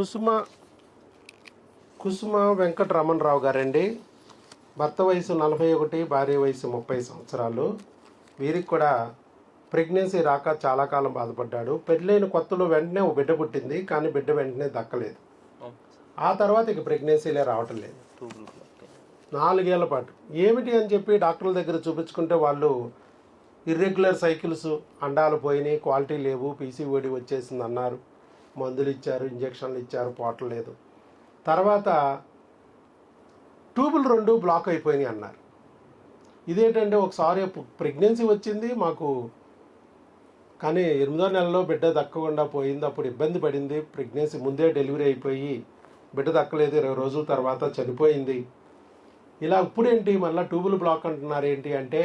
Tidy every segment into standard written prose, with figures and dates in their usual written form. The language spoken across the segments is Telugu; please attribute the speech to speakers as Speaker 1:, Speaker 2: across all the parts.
Speaker 1: కుసుమ కుసుమ వెంకటరమణరావు గారండి. భర్త వయసు 41, భార్య వయసు 30 సంవత్సరాలు. వీరికి కూడా ప్రెగ్నెన్సీ రాక చాలా కాలం బాధపడ్డాడు. పెళ్ళైన కొత్తలో వెంటనే ఒక బిడ్డ పుట్టింది, కానీ బిడ్డ వెంటనే దక్కలేదు. ఆ తర్వాత ఇక ప్రెగ్నెన్సీలే రావటం లేదు 4 ఏళ్ల పాటు. ఏమిటి అని చెప్పి డాక్టర్ల దగ్గర చూపించుకుంటే వాళ్ళు ఇర్రెగ్యులర్ సైకిల్స్, అండాలు పోయినాయి, క్వాలిటీ లేవు, పీసీఓడి వచ్చేసింది అన్నారు. మందులు ఇచ్చారు, ఇంజక్షన్లు ఇచ్చారు, పోవట్లేదు. తర్వాత ట్యూబులు 2 బ్లాక్ అయిపోయినాయి అన్నారు. ఇదేంటంటే ఒకసారి ప్రెగ్నెన్సీ వచ్చింది మాకు, కానీ 8వ నెలలో బిడ్డ దక్కకుండా పోయింది. అప్పుడు ఇబ్బంది పడింది. ప్రెగ్నెన్సీ ముందే డెలివరీ అయిపోయి బిడ్డ దక్కలేదు, 20 రోజుల తర్వాత చనిపోయింది. ఇలా ఇప్పుడేంటి మళ్ళీ ట్యూబులు బ్లాక్ అంటున్నారు ఏంటి అంటే,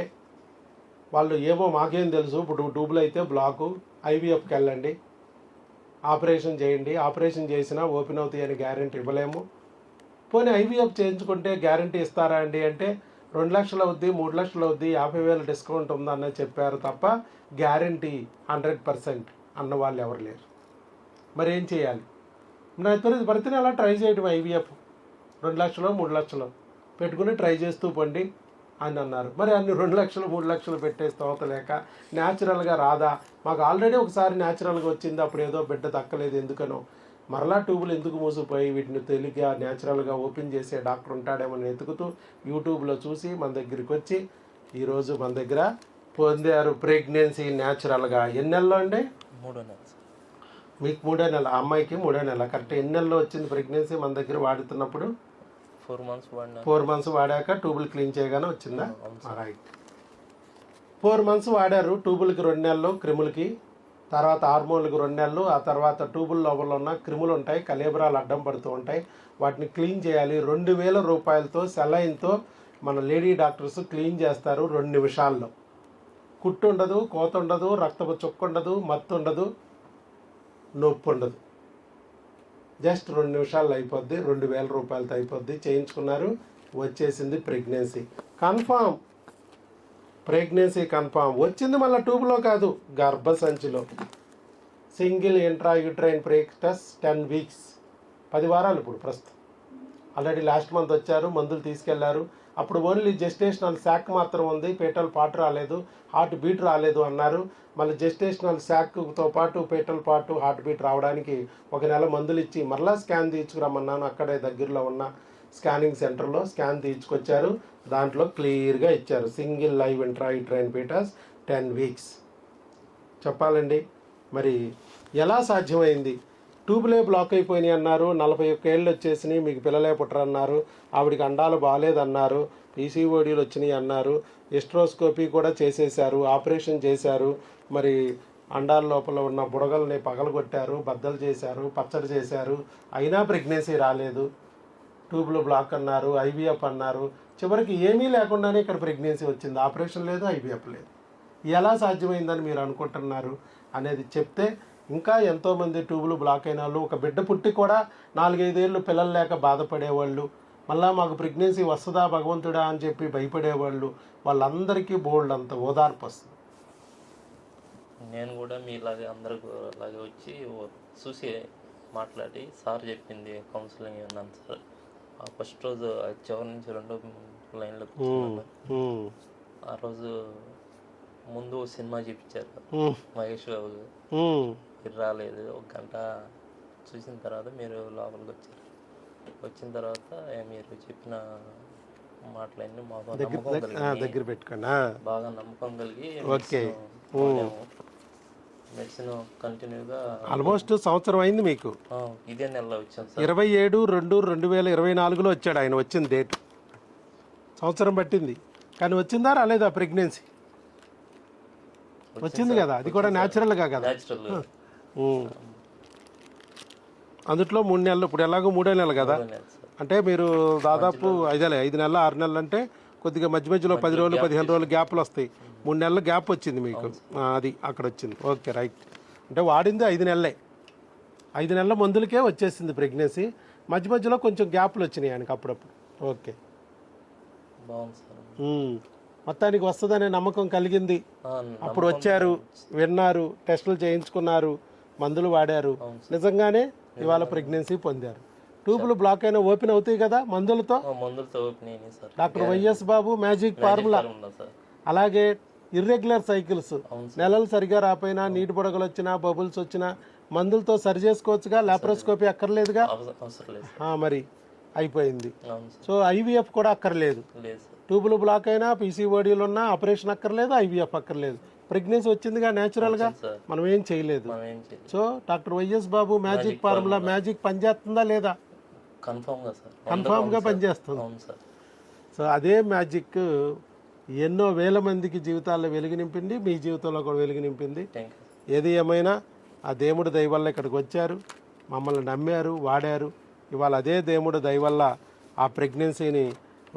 Speaker 1: వాళ్ళు ఏమో మాకేం తెలుసు, ఇప్పుడు ట్యూబులు అయితే బ్లాకు, ఐవీఎఫ్కి వెళ్ళండి, ఆపరేషన్ చేయండి, ఆపరేషన్ చేసినా ఓపెన్ అవుతాయి అని గ్యారెంటీ ఇవ్వలేము. పోనీ ఐవీఎఫ్ చేయించుకుంటే గ్యారెంటీ ఇస్తారా అండి అంటే 2 లక్షలు అవుద్ది, 3 లక్షలు అవుద్ది, 50,000 డిస్కౌంట్ ఉందని చెప్పారు తప్ప గ్యారెంటీ 100% అన్న వాళ్ళు ఎవరు లేరు. మరి ఏం చేయాలి? నాకు ప్రతి నెల ట్రై చేయడం ఐవీఎఫ్ 2 లక్షలు 3 లక్షలు పెట్టుకుని ట్రై చేస్తూ పండి అని అన్నారు. మరి అన్ని 2 లక్షలు 3 లక్షలు పెట్టే స్తోత లేక న్యాచురల్గా రాదా? మాకు ఆల్రెడీ ఒకసారి న్యాచురల్గా వచ్చింది, అప్పుడు ఏదో బిడ్డ దక్కలేదు ఎందుకనో, మరలా ట్యూబులు ఎందుకు మూసిపోయి వీటిని తెలివిగా న్యాచురల్గా ఓపెన్ చేసే డాక్టర్ ఉంటాడేమో వెతుకుతూ యూట్యూబ్లో చూసి మన దగ్గరికి వచ్చి ఈరోజు మన దగ్గర పొందారు ప్రెగ్నెన్సీ న్యాచురల్గా. ఎన్ని నెలలు అండి?
Speaker 2: 3వ నెల.
Speaker 1: మీకు 3వ నెల, అమ్మాయికి 3వ నెల. కరెక్ట్ ఎన్ని నెలల్లో వచ్చింది ప్రెగ్నెన్సీ మన దగ్గర వాడుతున్నప్పుడు?
Speaker 2: 4
Speaker 1: మంత్స్ వాడాక ట్యూబులు క్లీన్ చేయగానే వచ్చిందా? రైట్. 4 మంత్స్ వాడారు. ట్యూబులకి 2 నెలలు, క్రిములకి, తర్వాత హార్మోన్లకు 2 నెలలు. ఆ తర్వాత ట్యూబుల లోపల ఉన్న క్రిములు ఉంటాయి, కలేబరాలు అడ్డం పడుతూ ఉంటాయి, వాటిని క్లీన్ చేయాలి. 2,000 రూపాయలతో సెలైన్తో మన లేడీ డాక్టర్స్ క్లీన్ చేస్తారు 2 నిమిషాల్లో. కుట్టు ఉండదు, కోత ఉండదు, రక్తపు చుక్క ఉండదు, మత్తు ఉండదు, నొప్పి ఉండదు. జస్ట్ 2 నిమిషాల్లో అయిపోద్ది. 2,000 రూపాయలతో అయిపోద్ది. చేయించుకున్నారు, వచ్చేసింది ప్రెగ్నెన్సీ కన్ఫామ్. ప్రెగ్నెన్సీ కన్ఫామ్ వచ్చింది. మళ్ళీ ట్యూబ్లో కాదు, గర్భసంచిలో. సింగిల్ ఇంట్రాయూట్రైన్ ప్రెగ్నెన్సీ 10 వీక్స్, 10 వారాలు. ఇప్పుడు ప్రస్తుతం ఆల్రెడీ లాస్ట్ మంత్ వచ్చారు, మందులు తీసుకెళ్లారు. అప్పుడు ఓన్లీ జెస్టేషనల్ శాక్ మాత్రం ఉంది, పేటల్ పార్ట్ రాలేదు, హార్ట్ బీట్ రాలేదు అన్నారు. మళ్ళీ జెస్టేషనల్ శాక్తో పాటు పేటల్ పార్ట్, హార్ట్ బీట్ రావడానికి 1 నెల మందులు ఇచ్చి మరలా స్కాన్ తీయించుకురమ్మన్నాను. అక్కడే దగ్గరలో ఉన్న స్కానింగ్ సెంటర్లో స్కాన్ తీయించుకొచ్చారు. దాంట్లో క్లియర్గా ఇచ్చారు single live intrauterine foetus 10 weeks. చెప్పాలండి మరి ఎలా సాధ్యమైంది? ట్యూబ్లే బ్లాక్ అయిపోయినాయి అన్నారు, 41 ఏళ్ళు వచ్చేసినాయి, మీకు పిల్లలే పుట్టరన్నారు, ఆవిడికి అండాలు బాగాలేదన్నారు, పీసీఓడీలు వచ్చినాయి అన్నారు, ఎస్ట్రోస్కోపీ కూడా చేసేశారు, ఆపరేషన్ చేశారు, మరి అండాల లోపల ఉన్న బుడగల్ని పగలగొట్టారు, బద్దలు చేశారు, పచ్చడి చేశారు, అయినా ప్రెగ్నెన్సీ రాలేదు. ట్యూబ్లు బ్లాక్ అన్నారు, ఐవీఎఫ్ అన్నారు. చివరికి ఏమీ లేకుండానే ఇక్కడ ప్రెగ్నెన్సీ వచ్చింది. ఆపరేషన్ లేదు, ఐవీఎఫ్ లేదు. ఎలా సాధ్యమైందని మీరు అనుకుంటున్నారు అనేది చెప్తే ఇంకా ఎంతోమంది ట్యూబులు బ్లాక్ అయిన వాళ్ళు, ఒక బిడ్డ పుట్టి కూడా 4-5 ఏళ్ళు పిల్లలు లేక బాధపడేవాళ్ళు, మళ్ళీ మాకు ప్రెగ్నెన్సీ వస్తుందా భగవంతుడా అని చెప్పి భయపడేవాళ్ళు, వాళ్ళందరికీ బోల్డ్ అంత ఓదార్పు వస్తుంది.
Speaker 2: నేను కూడా మీలాగే అందరికి అలాగే వచ్చి చూసి మాట్లాడి సార్ చెప్పింది కౌన్సిలింగ్ ఉన్నాను సార్. ఫస్ట్ రోజు చివరి నుంచి 2వ లైన్లో కూర్చున్నాను. ఆ రోజు ముందు సినిమా చూపించారు మహేష్ బాబు, మీరు రాలేదు. 1 గంట చూసిన తర్వాత మీరు లోపలికి వచ్చారు. వచ్చిన తర్వాత మీరు చెప్పిన మాటలన్నీ మాకు
Speaker 1: దగ్గర పెట్టుకున్నా
Speaker 2: బాగా నమ్మకం కలిగి మెడిసిన్ కంటిన్యూగా
Speaker 1: ఆల్మోస్ట్ సంవత్సరం అయింది మీకు.
Speaker 2: ఇదే నెలలో వచ్చాను సార్.
Speaker 1: 27/2/2024లో వచ్చాడు ఆయన. వచ్చింది డేట్, సంవత్సరం పట్టింది. కానీ వచ్చిందా రాలేదా ప్రెగ్నెన్సీ? వచ్చింది కదా, అది కూడా న్యాచురల్గా కదా. అందుట్లో 3 నెలలు, ఇప్పుడు ఎలాగో 3వ నెల కదా, అంటే మీరు దాదాపు 5 నెలలు 6 నెలలు అంటే కొద్దిగా మధ్య మధ్యలో 10 రోజులు 15 రోజులు గ్యాప్లు వస్తాయి. 3 నెలల గ్యాప్ వచ్చింది మీకు, అది అక్కడ వచ్చింది. Okay right. అంటే వాడింది 5 నెలలే, 5 నెలల మందులకే వచ్చేసింది ప్రెగ్నెన్సీ. మధ్య మధ్యలో కొంచెం గ్యాప్లు వచ్చినాయి ఆయనకి అప్పుడప్పుడు. ఓకే, మొత్తానికి వస్తుందనే నమ్మకం కలిగింది. అప్పుడు వచ్చారు, విన్నారు, టెస్టులు చేయించుకున్నారు, మందులు వాడారు, నిజంగానే ఇవాళ ప్రెగ్నెన్సీ పొందారు. ట్యూబులు బ్లాక్ అయినా ఓపెన్ అవుతాయి కదా మందులతో.
Speaker 2: మందులతో ఓపెన్ అయినాయి సార్.
Speaker 1: డాక్టర్ వైఎస్ బాబు మ్యాజిక్ ఫార్ములా.
Speaker 2: సార్
Speaker 1: అలాగే ఇర్రెగ్యులర్ సైకిల్స్,
Speaker 2: అవును సార్.
Speaker 1: నెలలు సరిగా రాపోయినా, నీటి బుడగలు వచ్చినా, బబుల్స్ వచ్చినా మందులతో సరి చేసుకోవచ్చుగా, లాప్రోస్కోపీ అక్కర్లేదుగా.
Speaker 2: అవసరం లేదు
Speaker 1: మరి అయిపోయింది.
Speaker 2: అవును సార్.
Speaker 1: సో ఐవీఎఫ్ కూడా అక్కర్లేదు.
Speaker 2: లేదు సార్.
Speaker 1: ట్యూబులు బ్లాక్ అయినా, పీసీఓడీలు ఉన్నా ఆపరేషన్ అక్కర్లేదు, ఐవీఎఫ్ అక్కర్లేదు. ప్రెగ్నెన్సీ వచ్చిందిగా న్యాచురల్గా,
Speaker 2: సార్
Speaker 1: మనం ఏం చేయలేదు.
Speaker 2: మనం ఏం చేయలేదు.
Speaker 1: సో డాక్టర్ వైఎస్ బాబు మ్యాజిక్ ఫార్ములా మ్యాజిక్ పనిచేస్తుందా లేదా?
Speaker 2: కన్ఫామ్గా సార్.
Speaker 1: కన్ఫామ్గా పనిచేస్తుంది.
Speaker 2: అవును సార్.
Speaker 1: సో అదే మ్యాజిక్ ఎన్నో వేల మందికి జీవితాల్లో వెలుగు నింపింది, మీ జీవితంలో కూడా వెలుగు నింపింది.
Speaker 2: Thank you.
Speaker 1: ఏది ఏమైనా ఆ దేవుడి దయ వల్ల ఇక్కడికి వచ్చారు, మమ్మల్ని నమ్మారు, వాడారు. ఇవాళ అదే దేవుడి దయ వల్ల ఆ ప్రెగ్నెన్సీని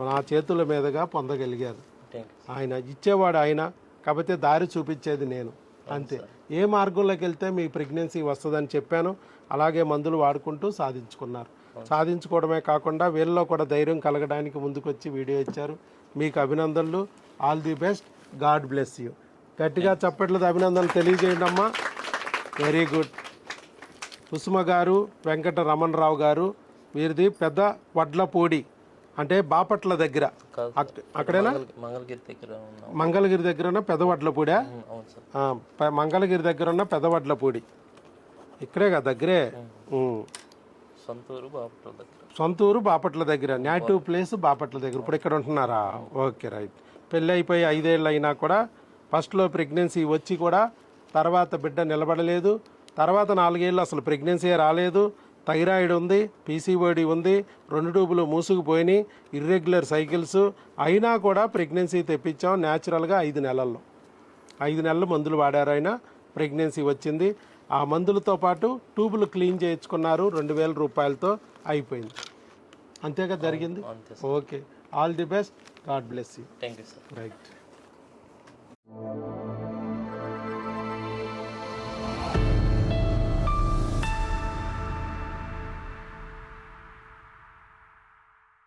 Speaker 1: నా చేతుల మీదుగా పొందగలిగారు.
Speaker 2: Thank you.
Speaker 1: ఆయన ఇచ్చేవాడు ఆయన, కాకపోతే దారి చూపించేది నేను, అంతే. ఏ మార్గంలోకి వెళ్తే మీ ప్రెగ్నెన్సీ వస్తుందని చెప్పాను, అలాగే మందులు వాడుకుంటూ సాధించుకున్నారు. సాధించుకోవడమే కాకుండా వీళ్ళలో కూడా ధైర్యం కలగడానికి ముందుకొచ్చి వీడియో ఇచ్చారు. మీకు అభినందనలు. All the best. God bless you. గట్టిగా చప్పట్లతో అభినందనలు తెలియజేయండి అమ్మా. Very good. కుసుమ గారు, వెంకట రమణరావు గారు, వీరిది పెద్ద వడ్లపూడి, అంటే బాపట్ల దగ్గర.
Speaker 2: కాదు
Speaker 1: అక్కడేనా?
Speaker 2: మంగళగిరి దగ్గర ఉన్నాం.
Speaker 1: మంగళగిరి దగ్గర ఉన్న పెద్ద వడ్లపూడా?
Speaker 2: అవును సార్.
Speaker 1: మంగళగిరి దగ్గర ఉన్న పెద్ద వడ్లపూడి ఇక్కడే కదా, దగ్గరే.
Speaker 2: సొంతూరు బాపట్ల దగ్గర.
Speaker 1: సొంతూరు బాపట్ల దగ్గర, నేటివ్ ప్లేస్ బాపట్ల దగ్గర. ఇప్పుడు ఇక్కడ ఉంటున్నారా? Okay, right. పెళ్ళి అయిపోయి 5 ఏళ్ళు అయినా కూడా ఫస్ట్లో ప్రెగ్నెన్సీ వచ్చి కూడా తర్వాత బిడ్డ నిలబడలేదు. తర్వాత 4 ఏళ్ళు అసలు ప్రెగ్నెన్సీ రాలేదు. థైరాయిడ్ ఉంది, పీసీఓడి ఉంది, 2 ట్యూబులు మూసుకుపోయినాయి, ఇర్రెగ్యులర్ సైకిల్స్ అయినా కూడా ప్రెగ్నెన్సీ తెప్పించాం న్యాచురల్గా 5 నెలల్లో. 5 నెలలు మందులు వాడారు, అయినా ప్రెగ్నెన్సీ వచ్చింది. ఆ మందులతో పాటు ట్యూబులు క్లీన్ చేయించుకున్నారు, 2000 రూపాయలతో అయిపోయింది. అంతేగా జరిగింది. Okay, all the best. God bless you.
Speaker 2: Thank you sir.
Speaker 1: Right.